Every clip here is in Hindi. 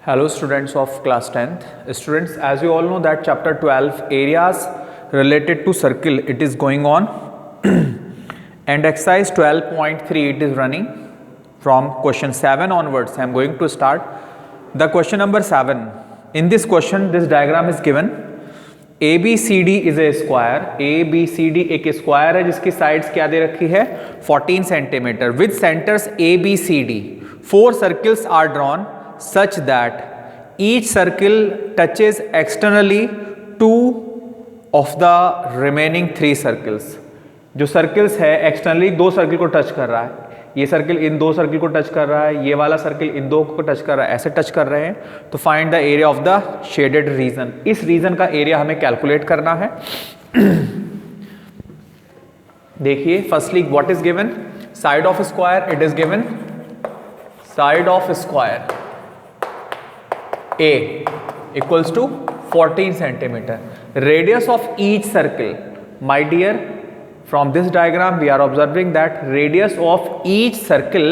Hello students of class 10th. Students, as you all know that chapter 12 areas related to circle it is going on and exercise 12.3 it is running from question 7 onwards. I am going to start the question number 7. In this question this diagram is given. ABCD is a square. ABCD एक स्क्वायर है जिसकी साइड्स क्या दे रखी है 14 centimetre with centres ABCD. 4 circles are drawn such that each circle touches externally 2 of the remaining 3 circles. जो सर्कल्स है एक्सटर्नली 2 सर्कल को टच कर रहा है, ये सर्कल इन 2 सर्कल को टच कर रहा है, ये वाला सर्कल इन 2 को टच कर रहा है, ऐसे टच कर रहे हैं. तो find the area of the shaded region. इस रीजन का एरिया हमें कैलकुलेट करना है. देखिए firstly what is given, side of square it is given side of square A equals to 14 centimeter. Radius of each circle, my dear, from this diagram we are observing that radius of each circle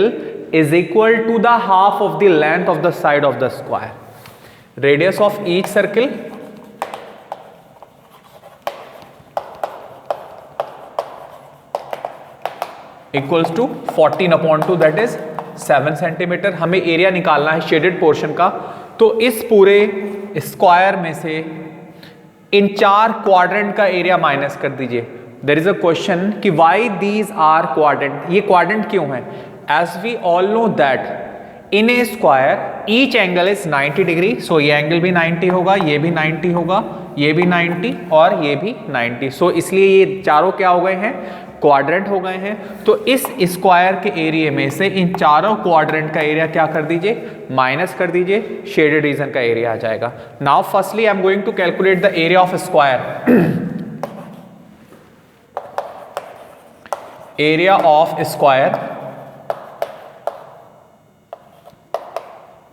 is equal to the half of the length of the side of the square. Radius of each circle equals to 14 upon 2 that is 7 centimeter. हमें एरिया निकालना है शेडेड पोर्शन का. तो इस पूरे स्क्वायर में से इन 4 क्वाड्रेंट का एरिया माइनस कर दीजिए. देयर इज अ क्वेश्चन कि व्हाई दीज आर क्वाड्रेंट, ये क्वाड्रेंट क्यों है? As we all know that in a square each angle is 90 degree. So ये एंगल भी 90 होगा, ये भी 90 होगा, ये भी 90 और ये भी 90. सो इसलिए ये चारों क्या हो गए हैं, क्वाड्रेंट हो गए हैं. तो इस स्क्वायर के एरिया में से इन चारों क्वाड्रेंट का एरिया क्या कर दीजिए, माइनस कर दीजिए, शेडेड रीजन का एरिया आ जाएगा. Now firstly I am going to calculate the area of square. Area of square,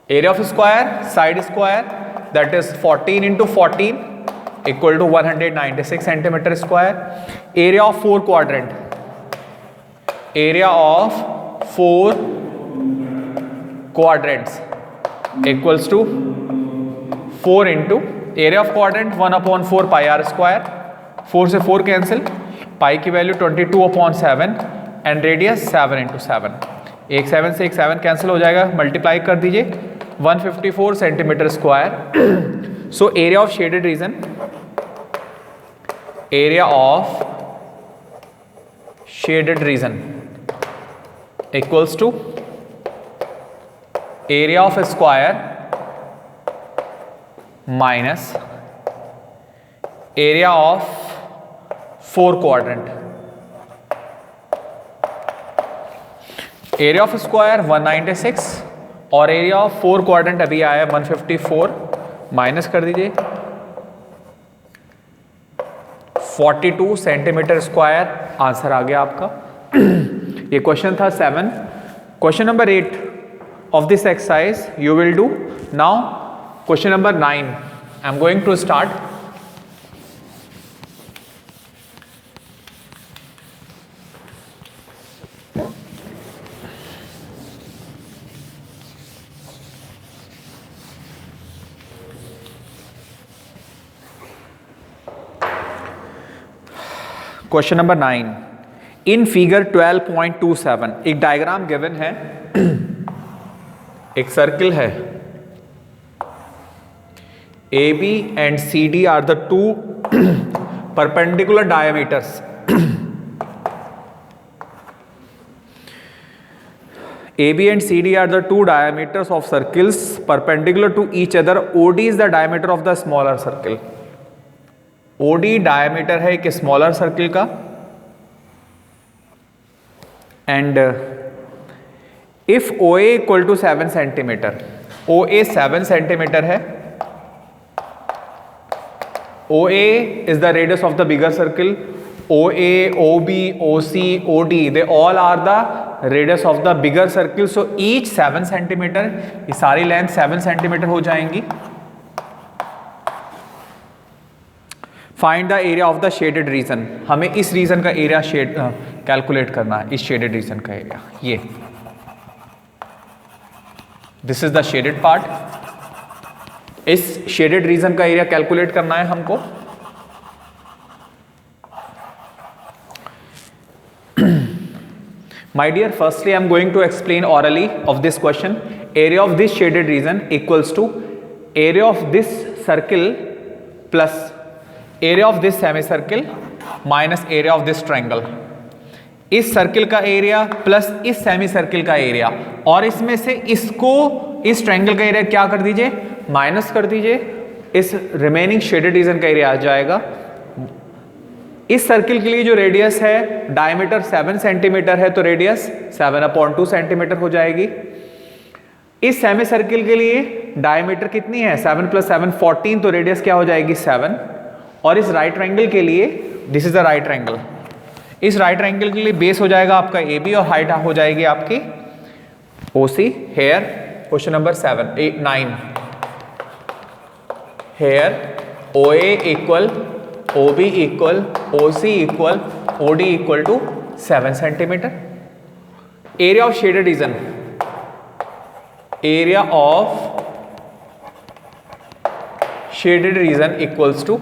area of square side square that is 14 into 14 equal to 196 centimeter square. Area of 4 quadrant, area of 4 quadrants equals to 4 into area of quadrant 1 upon 4 pi r square. 4 से 4 कैंसिल, पाई की value 22 upon 7 and radius 7 into 7. एक 7 से एक 7 कैंसिल हो जाएगा, मल्टीप्लाई कर दीजिए 154 centimetre square. So area of shaded region, area of shaded region equals to area of a square minus area of 4 quadrant. Area of square 196 और एरिया ऑफ 4 क्वाड्रेंट अभी आया 154, माइनस कर दीजिए 42 सेंटीमीटर स्क्वायर. आंसर आ गया आपका. ये क्वेश्चन था 7. Question number 8 of this exercise you will do now. Question number 9 I am going to start. Question number 9. In figure 12.27 एक डायग्राम गिवन है. एक सर्किल है, AB and CD are the 2 perpendicular diameters. AB and CD are the 2 diameters of circles perpendicular to each other. OD is the diameter of the smaller circle. OD diameter है एक स्मॉलर सर्किल का and if OA equal to 7 centimetre, OA 7 centimetre है. OA is the radius of the bigger circle. OA, OB, OC, OD they all are the radius of the bigger circle. So each 7 centimetre, ये सारी लेंथ 7 सेंटीमीटर हो जाएंगी. Find the area of the shaded region. हमें इस रीजन का एरिया शेड कैलकुलेट करना है, इस शेडेड रीजन का एरिया. ये This is the shaded part. इस शेडेड रीजन का एरिया कैलकुलेट करना है हमको। My dear, firstly I am going to explain orally of this question. Area of this shaded region equals to area of this circle plus area of this semicircle minus area of this triangle. इस सर्किल का एरिया प्लस इस सेमी सर्किल का एरिया, और इसमें से इसको इस ट्रायंगल का एरिया क्या कर दीजिए, माइनस कर दीजिए, इस रिमेनिंग शेडेड रीजन का एरिया आ जाएगा। इस सर्किल के लिए जो रेडियस है डायमीटर 7 सेंटीमीटर है, तो रेडियस 7/2 सेंटीमीटर हो जाएगी। इस सेमी सर्किल के लिए डायमीटर कितनी है, 7 + 7 14, तो रेडियस क्या हो जाएगी 7। और इस राइट ट्रायंगल के लिए, this is the right triangle, इस राइट ट्रायंगल के लिए बेस हो जाएगा आपका AB और हाइट हो जाएगी आपकी OC। Here question number 9, here OA equal OB equal OC equal OD equal to 7 centimetre. Area of shaded region, area of shaded region equals to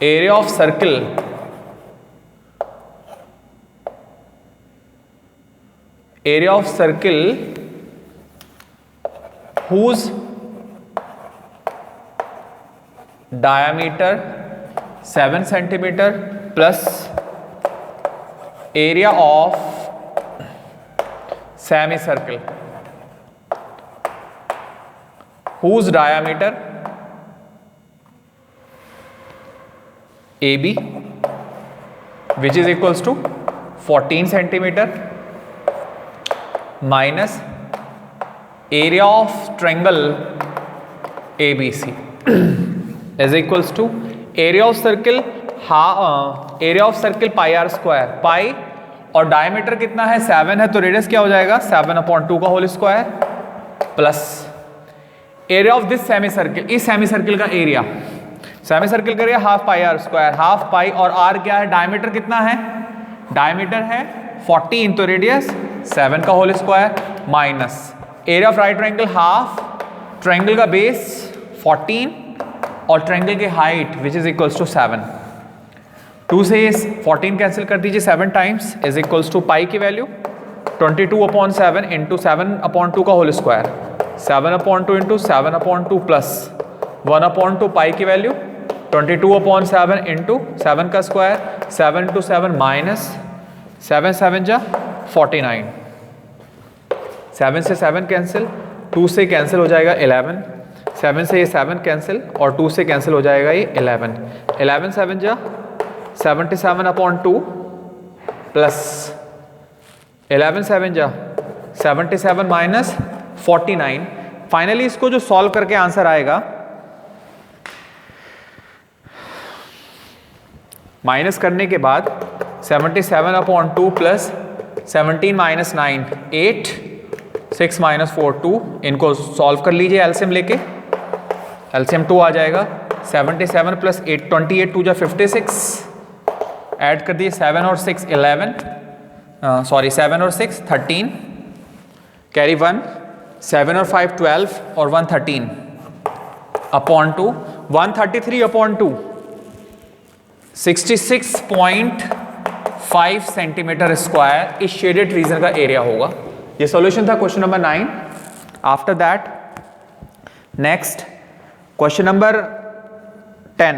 area of circle whose diameter 7 centimeter plus area of semicircle whose diameter AB which is equals to 14 centimeter minus area of triangle ABC is equals to area of circle pi r square, पाई और डायमीटर कितना है 7 है, तो रेडियस क्या हो जाएगा 7/2 का whole square plus area of this semi circle, इस सेमी सर्किल का एरिया, सेमी सर्किल का area half pi r square, half pi और r क्या है, डायमीटर कितना है, डायमीटर है 14, तो रेडियस 7 का whole square minus area of right triangle half, triangle का बेस 14 और ट्रायंगल की height which is equals to 7। 2 से 14 कैंसिल कर दीजिए 7 times is equals to pi की वैल्यू 22/7 इंटू 7/2 का whole square, 7/2 into 7/2 plus 1/2 pi की वैल्यू 22/7 इंटू 7 का स्क्वायर, 7 × 7 माइनस 7 7 जा 49, 7 से 7 कैंसिल, 2 से कैंसिल हो जाएगा 11, 7 से ये 7 कैंसिल और 2 से कैंसिल हो जाएगा ये 11, 11 7 जा 77/2 प्लस 11 7 जा 77 माइनस 49। फाइनली इसको जो सॉल्व करके आंसर आएगा, माइनस करने के बाद 77/2 प्लस 17 माइनस 9 8, 6 माइनस 4 2, इनको सॉल्व कर लीजिए एलसीएम लेके, एलसीएम 2 आ जाएगा, 77 प्लस 8 28 2 जा 56, ऐड कर दिए 7 और 6 11, सॉरी 7 और 6 13, कैरी 1, 7 और 5 12 और 1 13 अपॉन 2, 133/2 66.5 सेंटीमीटर स्क्वायर इस शेडेड रीजन का एरिया होगा। ये सॉल्यूशन था question number 9। After that next question number 10,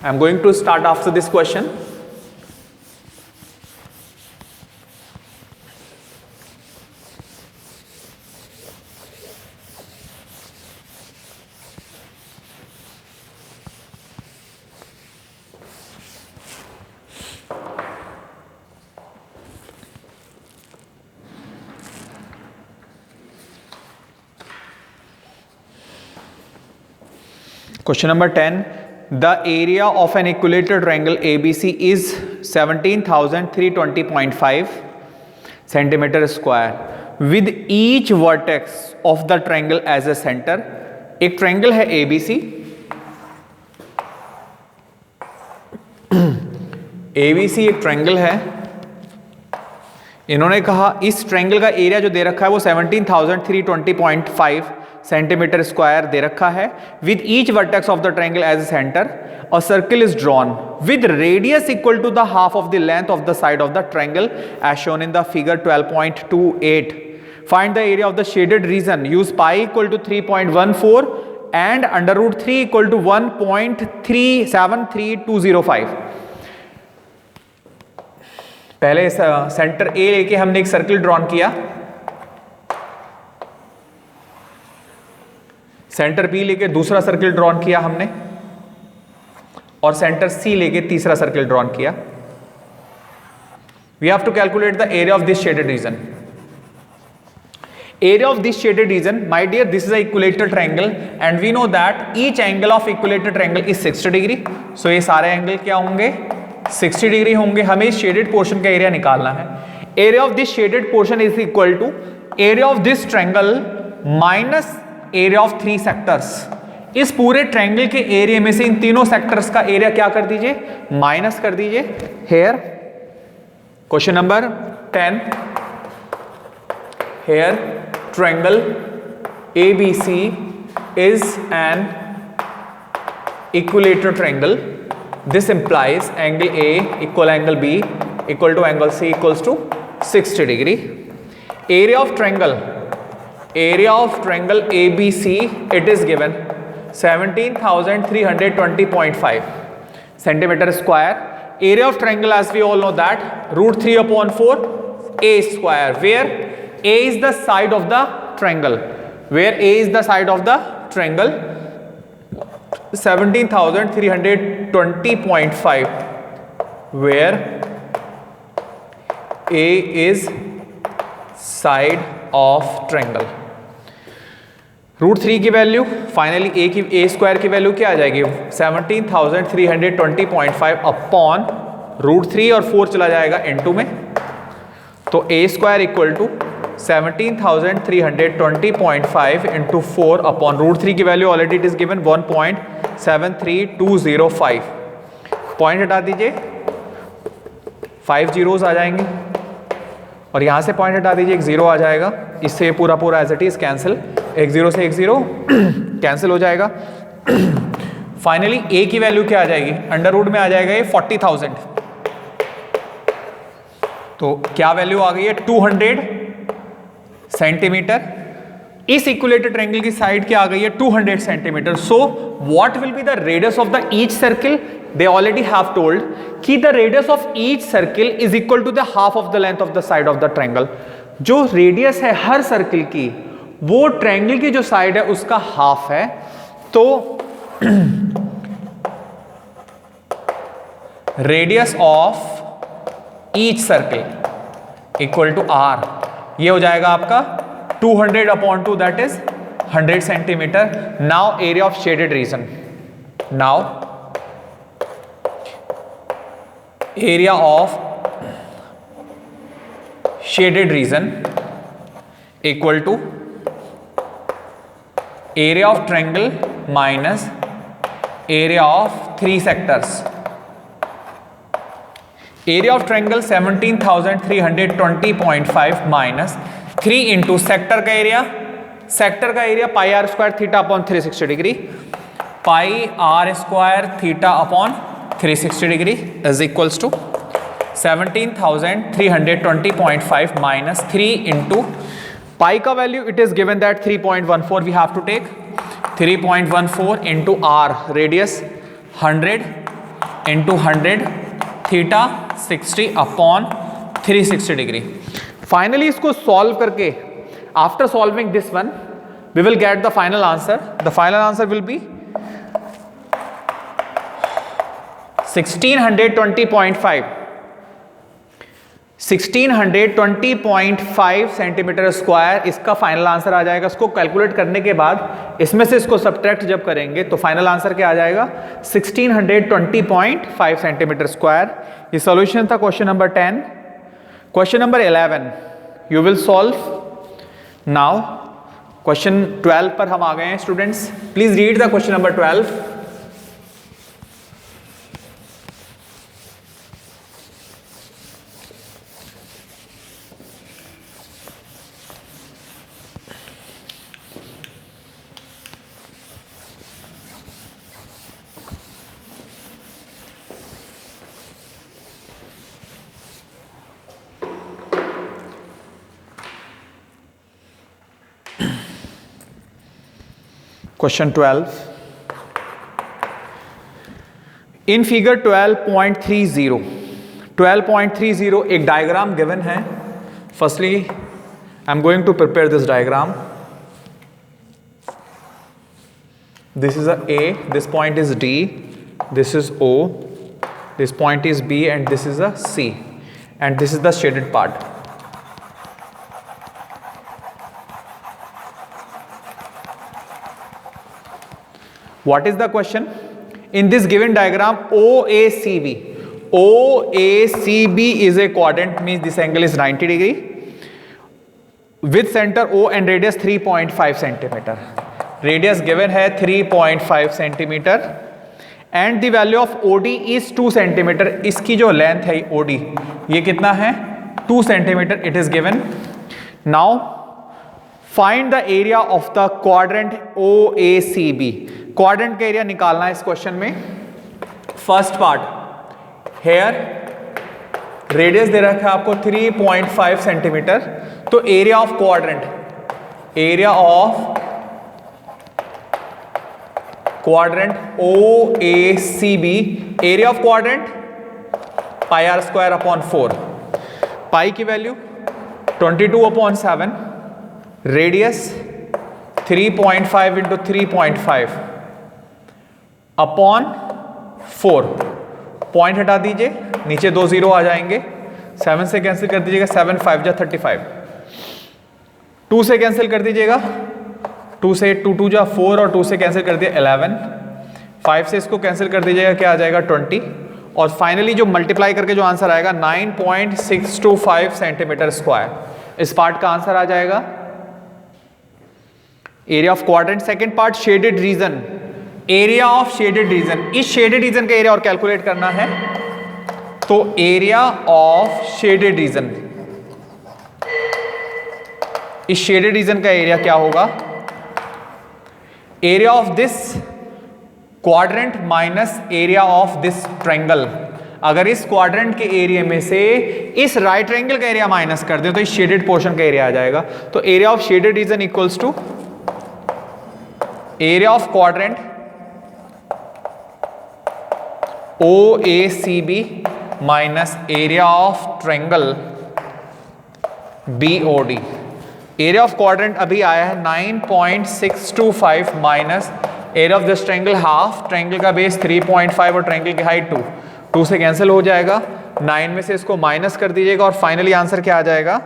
I am going to start after this question. Question number 10. The area of an equilateral triangle ABC is 17,320.5 centimeter square with each vertex of the triangle as a center. एक ट्रायंगल है ABC, ABC एक ट्रायंगल है, इन्होंने कहा इस ट्रायंगल का एरिया जो दे रखा है वो 17,320.5 सेंटीमीटर स्क्वायर दे रखा है with each vertex of the triangle as a centre और circle is drawn with radius equal to the half of the length of the side of the triangle as shown in the figure 12.28. Find the area of the shaded region. Use pi equal to 3.14 and under root 3 equal to 1.373205. पहले सेंटर ए लेके हमने एक सर्किल ड्रॉन किया, सेंटर बी लेके दूसरा सर्किल ड्रॉन किया हमने, और सेंटर सी लेके तीसरा सर्किल ड्रॉन किया. We have to calculate the area of this shaded region. Area of this shaded region, my dear, this is a equilateral triangle and we know that each angle of equilateral triangle is 60 degree. So ये सारे एंगल क्या होंगे? 60 डिग्री होंगे. हमें इस शेडेड पोर्शन का एरिया निकालना है. Area of this shaded portion is equal to area of this triangle minus area of 3 sectors. इस पूरे ट्रायंगल के एरिया में से इन तीनों सेक्टर्स का एरिया क्या कर दीजिए? माइनस कर दीजिए. Here question number 10. Here triangle ABC is an equilateral triangle. This implies angle A equal angle B equal to angle C equals to 60 degree. Area of triangle ABC, it is given 17,320.5 centimeter square. Area of triangle, as we all know, that root 3/4 A square, where A is the side of the triangle. Where A is the side of the triangle, 17,320.5. Where A is side of triangle. Root 3 की वैल्यू फाइनली A स्क्वायर की वैल्यू क्या आ जाएगी? 17,320.5 अपॉन रूट 3 और 4 चला जाएगा इनटू में, तो A square equal to 17,320.5 into 4 upon root 3 की value already it is given 1.73205. Point हटा दीजिए, 5 जीरोस आ जाएंगे और यहां से पॉइंट हटा दीजिए, एक जीरो आ जाएगा. इससे पूरा पूरा एज इट इज कैंसिल, एक जीरो से एक जीरो कैंसिल हो जाएगा. फाइनली A की वैल्यू क्या आ जाएगी? अंडर रूट में आ जाएगा ये 40,000. तो क्या वैल्यू आ गई है? 200 सेंटीमीटर. इस इक्विलेटरल ट्रायंगल की साइड क्या आ गई है? 200 centimetre. So what will be the radius of the each circle? They already have told कि the radius of each circle is equal to the half of the length of the side of the triangle. जो रेडियस है हर सर्किल की वो ट्रायंगल की जो साइड है उसका हाफ है. तो radius of each circle equal to R, ये हो जाएगा आपका 200 upon 2, that is 100 centimetre. Now area of shaded region. Now area of shaded region equal to area of triangle minus area of 3 sectors. Area of triangle 17,320.5 minus 3 into sector का एरिया. सेक्टर का area pi are square theta upon 360 degree, pi are square theta upon 360 degree is equals to 17,320.5 minus 3 into pi का value it is given that 3.14. We have to take 3.14 into R radius 100 into 100 theta 60 upon 360 degree. Finally इसको सॉल्व करके after solving this one we will get the final answer. The final answer will be 1620.5 centimetre square इसका फाइनल आंसर आ जाएगा. इसको कैलकुलेट करने के बाद इसमें से इसको सब्ट्रैक्ट जब करेंगे तो फाइनल आंसर क्या आ जाएगा? 1620.5 सेंटीमीटर स्क्वायर. ये सॉल्यूशन था question number 10. Question number 11 you will solve now. Question 12 पर हम आ गए हैं students. Please read the question number 12. Question 12 in figure 12.30 एक डायग्राम गिवन है. Firstly I am going to prepare this diagram. This is A, this point is D, this is O, this point is B, and this is a C, and this is the shaded part. What is the question? In this given diagram, OACB is a quadrant, means this angle is 90 degree with center O and radius 3.5 centimeter. Radius given है 3.5 centimeter and the value of OD is 2 centimeter. इसकी जो लेंथ है OD ये कितना है 2 centimeter. It is given. Now find the area of the quadrant OACB. Quadrant का एरिया निकालना है इस क्वेश्चन में. फर्स्ट पार्ट हेयर रेडियस दे रखा है आपको 3.5 सेंटीमीटर. तो area of quadrant OACB, area of quadrant pi r square upon 4. पाई की value 22/7, radius 3.5 into 3.5 upon 4. Point हटा दीजिए, नीचे 2 0 आ जाएंगे. 7 से कैंसिल कर दीजिएगा, 7 5 जा 35. 2 से कैंसिल कर दीजिएगा, 2 से 2 2 जा 4 और 2 से कैंसिल कर दिया 11. 5 से इसको कैंसिल कर दीजिएगा, क्या आ जाएगा 20. और फाइनली जो मल्टीप्लाई करके जो आंसर आएगा 9.625 सेंटीमीटर स्क्वायर. इस पार्ट का आंसर आ जाएगा. Area of quadrant. Second part shaded region. Area of shaded region, इस शेडेड रीजन का एरिया और कैलकुलेट करना है. तो एरिया ऑफ शेडेड रीजन, इस शेडेड रीजन का एरिया क्या होगा? Area of this quadrant minus area of this triangle. अगर इस क्वाड्रेंट के एरिया में से इस राइट ट्रायंगल का एरिया माइनस कर दे तो इस शेडेड पोर्शन का एरिया आ जाएगा. तो area of shaded region equals to area of quadrant OACB minus area of triangle BOD. Area of quadrant अभी आया है 9.625 minus area of this triangle half. Triangle का बेस 3.5 और ट्रायंगल की हाइट 2. 2 से कैंसिल हो जाएगा, 9 में से इसको माइनस कर दीजिएगा और फाइनली आंसर क्या आ जाएगा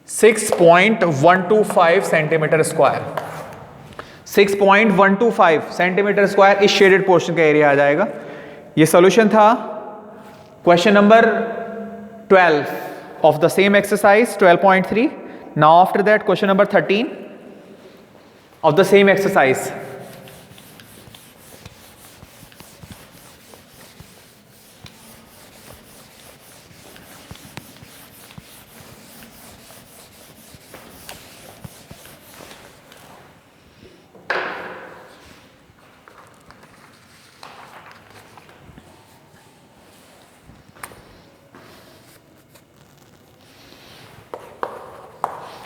6.125 सेंटीमीटर स्क्वायर. 6.125 सेंटीमीटर स्क्वायर इस शेडेड पोर्शन का एरिया आ जाएगा. ये सॉल्यूशन था question number 12 of the same exercise 12.3. Now after that question number 13 of the same exercise.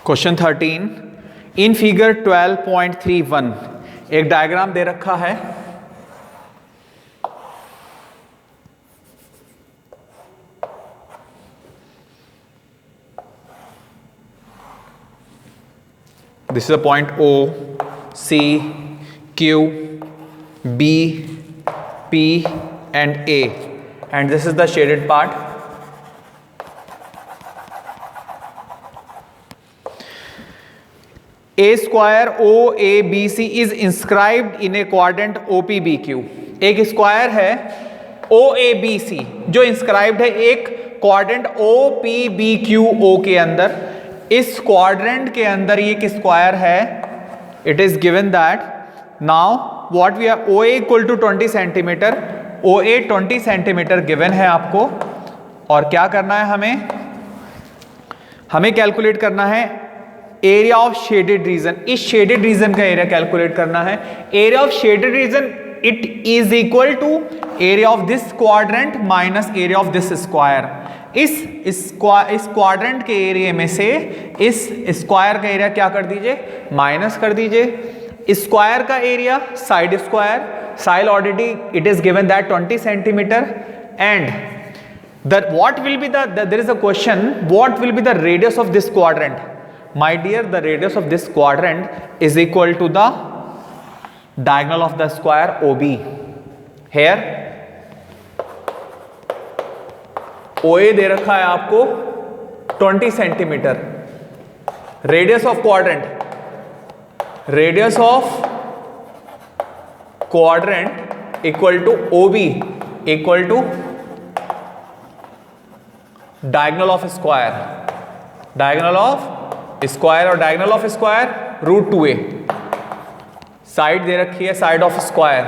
Question 13 in figure 12.31 एक डायग्राम दे रखा है. This is a point O, C, Q, B, P and A, and this is the shaded part. A square OABC is inscribed in a quadrant OPBQ. एक स्क्वायर है OABC जो इंस्क्राइब्ड है एक क्वाड्रेंट OPBQO के अंदर. इस क्वाड्रेंट के अंदर ये एक स्क्वायर है. It is given that now what we are OA equal to 20 centimetre. OA 20 centimetre given है आपको. और क्या करना है हमें कैलकुलेट करना है एरिया ऑफ शेडेड रीजन. इस शेडेड रीजन का एरिया कैलकुलेट करना है. Area of shaded region it is equal to area of this quadrant minus area of this square. इस क्वाड्रेंट के एरिया में से इस स्क्वायर का एरिया क्या कर दीजिए माइनस कर दीजिए. स्क्वायर का area, side square, side already it is given that 20 centimetre, and what will be there is a question, what will be the radius of this quadrant? My dear, the radius of this quadrant is equal to the diagonal of the square OB. Here OA दे रखा है आपको 20 centimetre, radius of quadrant equal to OB equal to diagonal of square, और diagonal of square root 2a, side दे रखी है साइड ऑफ स्क्वायर।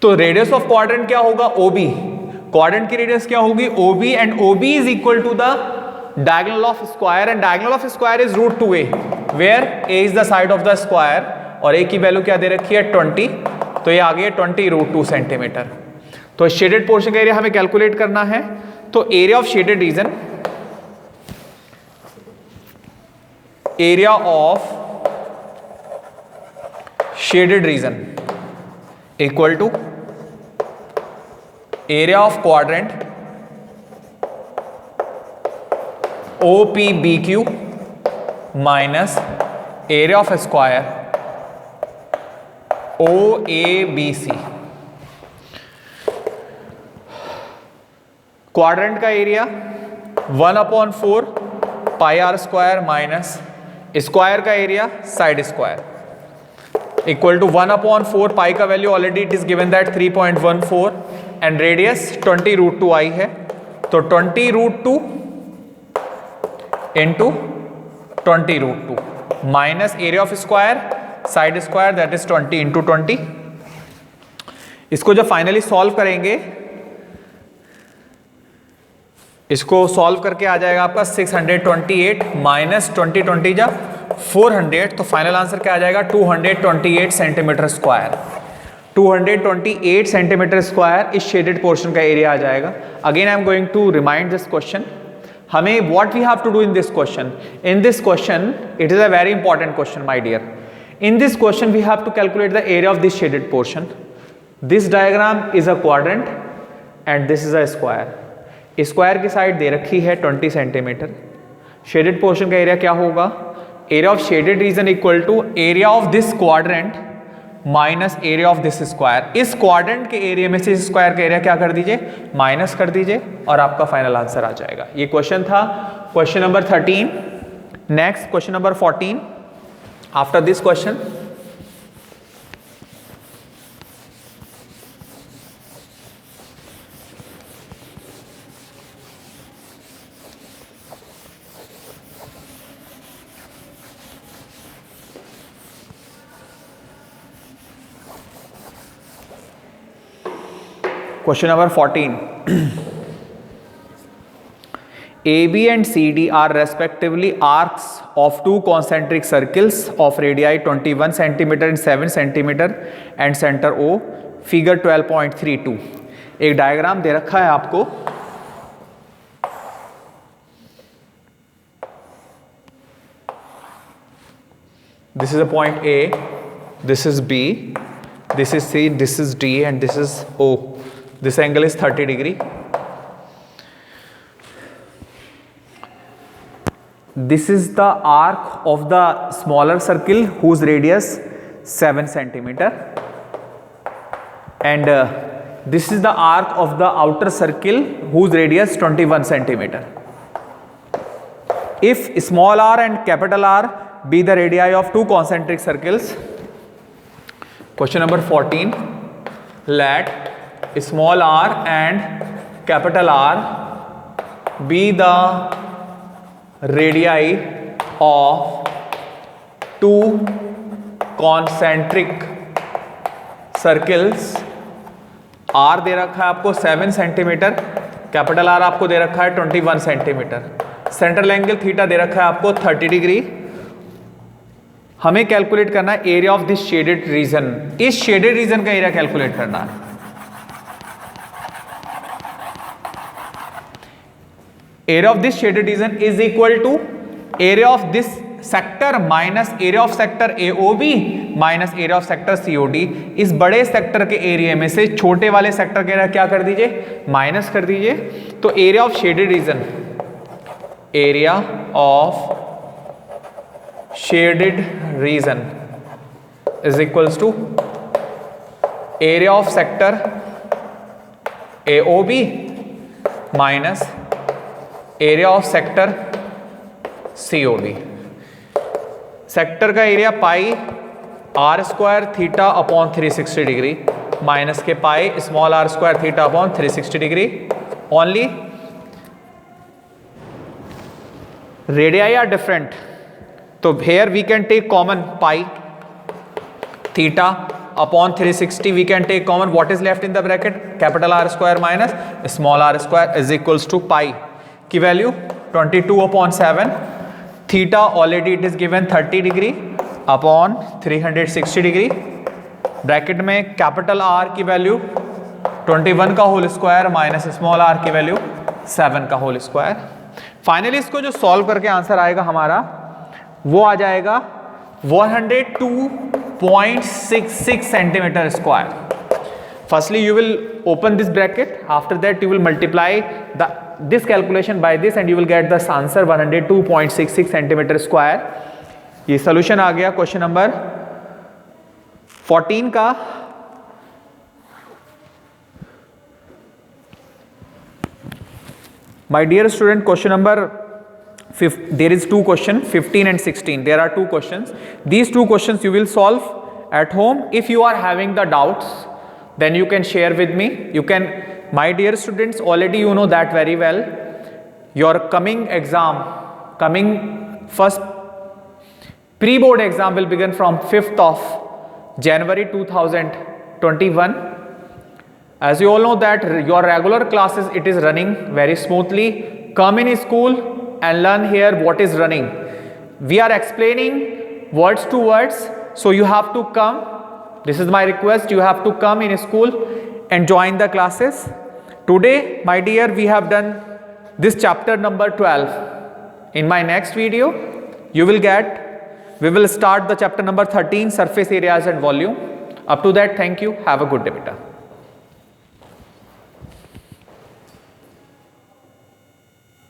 तो रेडियस ऑफ क्वाड्रेंट क्या होगा? OB। क्वाड्रेंट की रेडियस क्या होगी? OB, and OB is equal to the diagonal of square, and diagonal of square is root 2a, where a is the side of the square, और a की वैल्यू क्या दे रखी है? 20, तो ये आ गया 20 रूट 2 सेंटीमीटर। तो शेडेड पोर्शन का एरिया हमें कैलकुलेट करना है। तो area of shaded region, equal to area of quadrant OPBQ minus area of square OABC। Quadrant का area 1/4 pi are square minus square का area side square equal to 1/4 pi का value already it is given that 3.14, and radius 20 root 2 आई है, तो 20 root 2 into 20 root 2 minus area of square side square that is 20 into 20। इसको जब फाइनली सॉल्व करेंगे, इसको सॉल्व करके आ जाएगा आपका 628 माइनस 20 जा 400, तो फाइनल आंसर क्या आ जाएगा? 228 सेंटीमीटर स्क्वायर। 228 सेंटीमीटर स्क्वायर इस शेडेड पोर्शन का एरिया आ जाएगा। Again I am going to remind this question. हमें what we have to do in this question, it is a very important question my dear. In this question we have to calculate the area of this shaded portion. This diagram is a quadrant and this is a square. Square की साइड दे रखी है 20 सेंटीमीटर। शेडेड पोर्शन का एरिया क्या होगा? Area of shaded region equal to area of this quadrant minus area of this square. इस क्वाड्रेंट के एरिया में से इस स्क्वायर का एरिया क्या कर दीजिए? माइनस कर दीजिए, और आपका फाइनल आंसर आ जाएगा। ये क्वेश्चन था question number 13। Next question number 14। After this question, question number 14. AB and CD are respectively arcs of two concentric circles of radii 21 cm and 7 cm and center O, figure 12.32। एक डायग्राम दे रखा है आपको, this is a point A, this is B, this is C, this is D and this is O. This angle is 30 degree. This is the arc of the smaller circle whose radius 7 centimeter, and this is the arc of the outer circle whose radius 21 centimeter. If small r and capital R be the radii of two concentric circles, question number 14, let small r and capital R be the radii of two concentric circles। R दे रखा है आपको 7 सेंटीमीटर, कैपिटल R आपको दे रखा है 21 सेंटीमीटर, सेंट्रल एंगल थीटा दे रखा है आपको 30 डिग्री। हमें कैलकुलेट करना है area of this shaded region. इस शेडेड रीजन का एरिया कैलकुलेट करना है। Area of this shaded region is equal to area of this sector minus area of sector AOB minus area of sector COD। इस बड़े सेक्टर के एरिया में से छोटे वाले सेक्टर के एरिया क्या कर दीजिए, माइनस कर दीजिए। तो area of shaded region, area of shaded region is equals to area of sector AOB minus area of sector COD। Sector का area pi r square theta upon 360 degree minus के pi small r square theta upon 360 degree. Only radii are different, तो here we can take common pi theta upon 360 we can take common, what is left in the bracket, capital R square minus small r square is equals to pi की value 22 upon 7, theta already it is given 30 degree upon 360 degree, bracket में कैपिटल R की वैल्यू 21 का whole square minus small r की वैल्यू 7 का होल स्क्वायर। फाइनली इसको जो सॉल्व करके आंसर आएगा हमारा वो आ जाएगा 102.66 centimeter square. Firstly, you will open this bracket. After that, you will multiply this calculation by this, and you will get the answer 102.66 centimeter square. ये solution आ गया क्वेश्चन नंबर 14 का। My dear student, question number there is two questions, 15 and 16. There are two questions. These two questions you will solve at home. If you are having the doubts, then you can share with me. You can, my dear students, already you know that very well. Your coming exam, coming first pre-board exam will begin from 5th of January 2021. As you all know that your regular classes, it is running very smoothly. Come in school and learn here what is running. We are explaining words to words, so you have to come. This is my request, you have to come in school and join the classes. Today, my dear, we have done this chapter number 12. In my next video, we will start the chapter number 13, surface areas and volume. Up to that, thank you. Have a good day, beta.